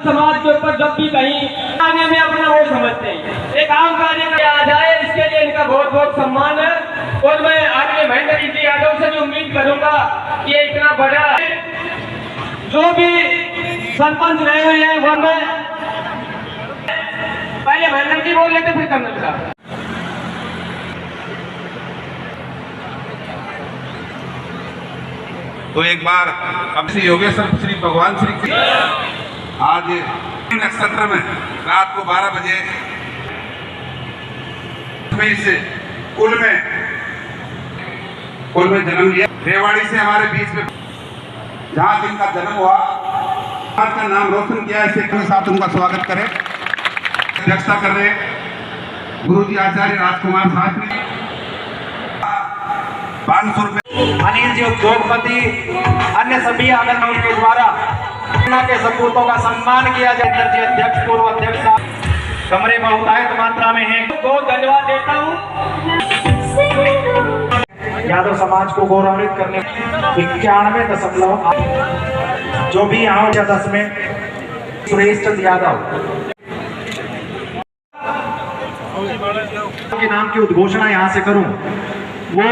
समाज के ऊपर जब भी कहीं आने में अपना वो समझते हैं एक आम कार्य आ जाए, इसके लिए इनका बहुत बहुत सम्मान है। और मैं आगे महेंद्र जी यादव से भी उम्मीद करूंगा कि ये इतना बड़ा जो भी सरपंच रहे हुए हैं वो मैं पहले महेंद्र जी बोल लेते फिर कर्नल साहब। तो एक बार अब श्री योगेश्वर श्री भगवान श्री आज नक्षत्र में रात को 12 बजे इस कुल में जन्म लिया। रेवाड़ी से हमारे बीच में जहाँ जिनका जन्म हुआ आज का नाम रोशन किया, इसे साथ उनका स्वागत करें। अध्यक्षता कर रहे गुरु जी आचार्य राजकुमार शास्त्री, 500 रुपये अनिल जी उद्योगपति, अन्य सभी आगर उनके द्वारा के सपूतों का सम्मान किया जाए। जी अध्यक्ष पूर्व अध्यक्ष कमरे बहुतायत मात्रा में है, बहुत धन्यवाद देता हूँ। यादव समाज को गौरवित करने 91.8 जो भी यहाँ 10 में सुरेश चंद यादव के नाम की उद्घोषणा यहाँ से करूं, वो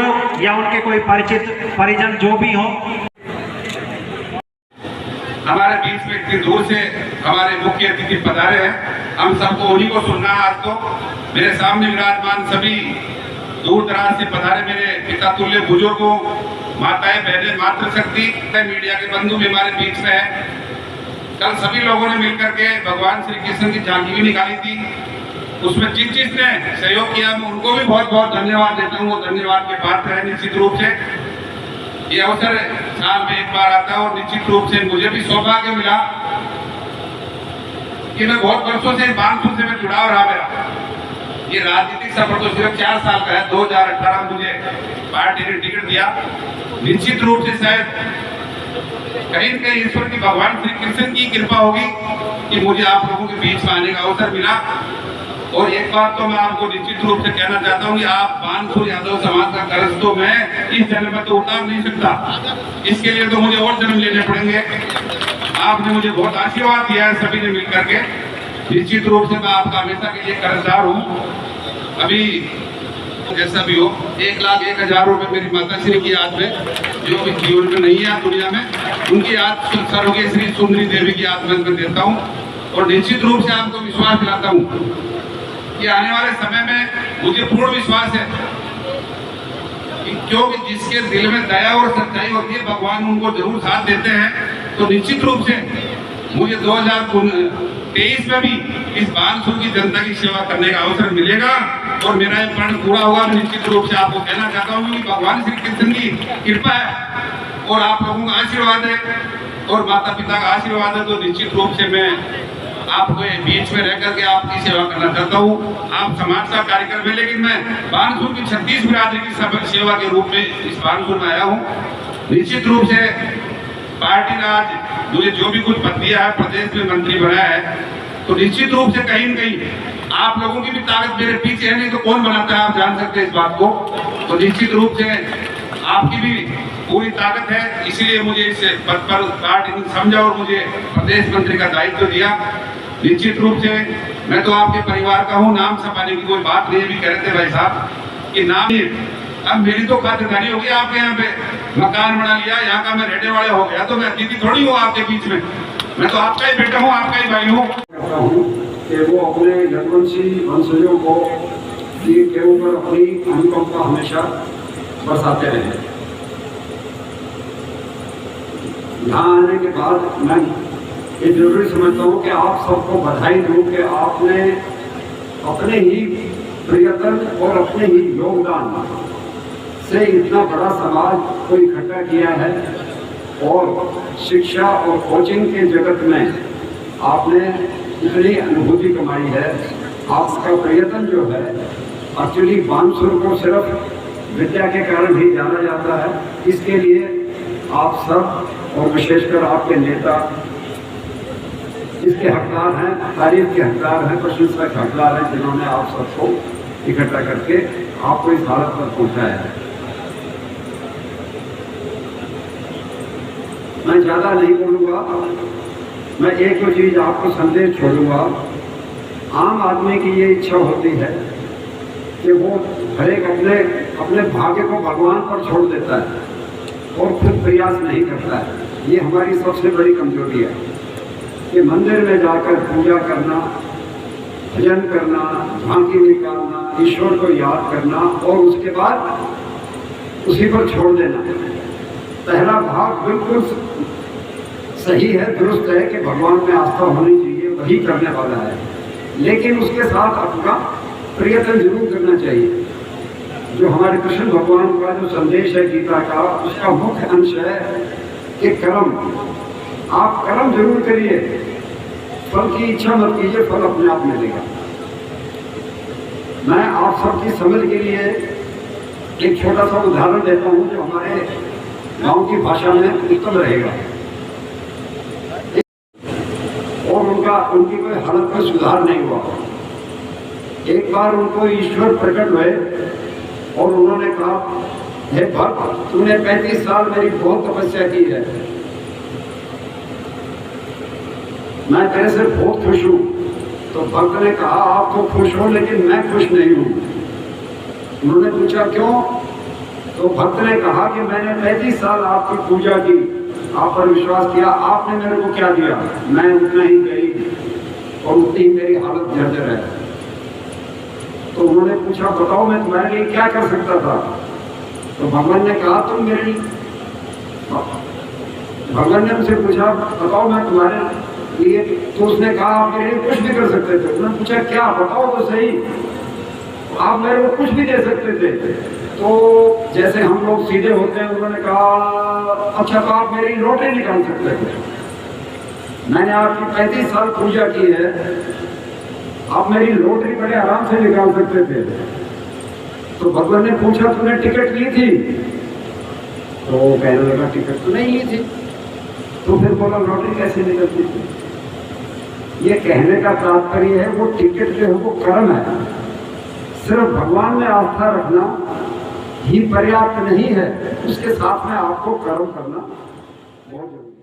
या उनके कोई परिचित परिजन जो भी हो। हमारे बीच में इतनी दूर से हमारे मुख्य अतिथि पधारे हैं, हम सबको उन्हीं को सुनना है। आज तो मेरे सामने विराजमान सभी दूर दराज से पधारे मेरे पिता तुल्य बुजुर्गों, माताएं, बहनें, मातृशक्ति, मीडिया के बंधु भी हमारे बीच में है। कल सभी लोगों ने मिलकर के भगवान श्री कृष्ण की झांकी भी निकाली थी, उसमें जिसने सहयोग किया मैं उनको भी बहुत बहुत धन्यवाद देता हूँ। वो धन्यवाद के पात्र है। निश्चित रूप से ये अवसर साल में एक बार आता है और निश्चित रूप से मुझे भी सौभाग्य मिला कि मैं बहुत वर्षों से बानसूर से मैं जुड़ाव रहा। मेरा ये राजनीतिक सफर तो सिर्फ 4 साल का है। 2018 में मुझे पार्टी ने टिकट दिया। निश्चित रूप से शायद कहीं न कहीं ईश्वर की, भगवान श्री कृष्ण की कृपा होगी कि मुझे आप लोगों के बीच में आने का अवसर मिला। और एक बात तो मैं आपको निश्चित रूप से कहना चाहता हूँ कि आप बानसूर यादव समाज का कर्ज तो मैं इस जन्म में तो उतार नहीं सकता, इसके लिए तो मुझे और जन्म लेने पड़ेंगे। आपने मुझे बहुत आशीर्वाद दिया है सभी ने मिलकर के। निश्चित रूप से मैं आपका हमेशा के लिए कर्जदार हूँ। अभी जैसा भी हो 1,01,000 रुपये मेरी माता श्री की याद में, जो भी जीवन में नहीं है दुनिया में, उनकी याद स्वर्गीय श्री सुंदरी देवी की याद में देता हूँ। और निश्चित रूप से आपको विश्वास दिलाता हूँ कि आने वाले समय में मुझे पूर्ण विश्वास है कि क्योंकि जिसके दिल में दया और सच्चाई होती है भगवान उनको जरूर साथ देते हैं। तो निश्चित रूप से मुझे 2023 में भी इस बानसूर की जनता की सेवा करने का अवसर मिलेगा और मेरा ये प्रण पूरा होगा। मैं निश्चित रूप से आपको कहना चाहता हूँ कि भगवान श्री कृष्ण की कृपा है और आप लोगों का आशीर्वाद है और माता पिता का आशीर्वाद है। तो निश्चित रूप से मैं आपको बीच में रह करके आपकी सेवा करना चाहता हूँ। आप समाज का कार्यक्रम है, लेकिन मैं बानसूर की 36 बिरादरी की सेवा के रूप में इस बानसूर में आया हूँ। निश्चित रूप से पार्टी ने आज मुझे जो भी कुछ पद दिया है, प्रदेश में मंत्री बनाया है, तो निश्चित रूप से कहीं न कहीं आप लोगों की भी ताकत मेरे पीछे है, नहीं तो कौन बनाता है आप जान सकते हैं इस बात को। तो निश्चित रूप से आपकी भी पूरी ताकत है, इसलिए मुझे इस पद पर पार्टी ने समझा और मुझे प्रदेश मंत्री का दायित्व दिया। निश्चित रूप से मैं तो आपके परिवार का हूँ, नाम छपाने की कोई बात नहीं। भी कह रहे थे भाई साहब कि नाम ही, अब मेरी तो खातिरदारी होगी। आपके यहाँ पे मकान बना लिया, यहाँ का मैं रहने वाला हो गया, तो मैं अतिथि थोड़ी हूँ आपके बीच में। मैं तो आपका ही बेटा हूँ, आपका ही भाई हूँ। कि वो अपने रघुवंशी वंशजों को के ऊपर अपनी अनुकंपा हमेशा बरसाते रहे। यहाँ आने के बाद मैं ये जरूरी समझता हूँ कि आप सबको बधाई दूँ कि आपने अपने ही प्रयत्न और अपने ही योगदान से इतना बड़ा समाज को इकट्ठा किया है और शिक्षा और कोचिंग के जगत में आपने इतनी अनुभूति कमाई है। आपका प्रयत्न जो है, एक्चुअली बानसूर को सिर्फ विद्या के कारण ही जाना जाता है। इसके लिए आप सब और विशेषकर आपके नेता इसके हकदार हैं, तारीफ के हकदार हैं, प्रशंसा के हकदार हैं, जिन्होंने आप सबको इकट्ठा करके आपको इस हालत पर पहुंचाया है। मैं ज़्यादा नहीं बोलूँगा, मैं एक दो चीज आपको संदेश छोड़ूंगा। आम आदमी की ये इच्छा होती है कि वो हर एक अपने भाग्य को भगवान पर छोड़ देता है और खुद प्रयास नहीं करता है। ये हमारी सबसे बड़ी कमजोरी है कि मंदिर में जाकर पूजा करना, भजन करना, झांकी निकालना, ईश्वर को याद करना और उसके बाद उसी पर छोड़ देना। पहला भाग बिल्कुल सही है, दुरुस्त है कि भगवान में आस्था होनी चाहिए, वही करने वाला है, लेकिन उसके साथ अपना प्रयत्न जरूर करना चाहिए। जो हमारे कृष्ण भगवान का जो संदेश है गीता का, उसका मुख्य अंश है कि कर्म, आप कर्म जरूर करिए, फल की इच्छा मत कीजिए, फल अपने आप मिलेगा। मैं आप सबकी समझ के लिए एक छोटा सा उदाहरण देता हूं जो हमारे गांव की भाषा में उत्तम रहेगा और उनकी कोई हालत में सुधार नहीं हुआ। एक बार उनको ईश्वर प्रकट हुए और उन्होंने कहा, हे भक्त, तूने 35 साल मेरी बहुत तपस्या की है, मैं तेरे से बहुत खुश हूं। तो भक्त ने कहा, आप तो खुश हो लेकिन मैं खुश नहीं हूं। उन्होंने पूछा क्यों? तो भक्त ने कहा कि मैंने 35 साल आपकी पूजा की, आप पर विश्वास किया, आपने मेरे को क्या दिया? मैं उतना ही गई और उतनी ही मेरी हालत जर्जर है। तो उन्होंने पूछा, बताओ मैं तुम्हारे लिए क्या कर सकता था? तो भगवान ने कहा, भगवान ने उनसे पूछा, बताओ मैं तुम्हारे लिए, तो उसने कहा, आप मेरे लिए कुछ भी कर सकते थे। उन्होंने पूछा क्या? बताओ तो सही, आप मेरे को कुछ भी दे सकते थे। तो जैसे हम लोग सीधे होते हैं, उन्होंने कहा, अच्छा तो आप मेरी लॉटरी निकाल सकते थे। मैंने आपकी 35 साल पूजा की है, आप मेरी लॉटरी बड़े आराम से निकाल सकते थे। तो भगवान ने पूछा, तूने टिकट ली थी? तो कहने लगा, टिकट तो नहीं ली थी। तो फिर बोला, लॉटरी कैसे निकलती थी? ये कहने का तात्पर्य है वो टिकट जो है वो कर्म है। सिर्फ भगवान में आस्था रखना ही पर्याप्त नहीं है, उसके साथ में आपको कर्म करना बहुत जरूरी है।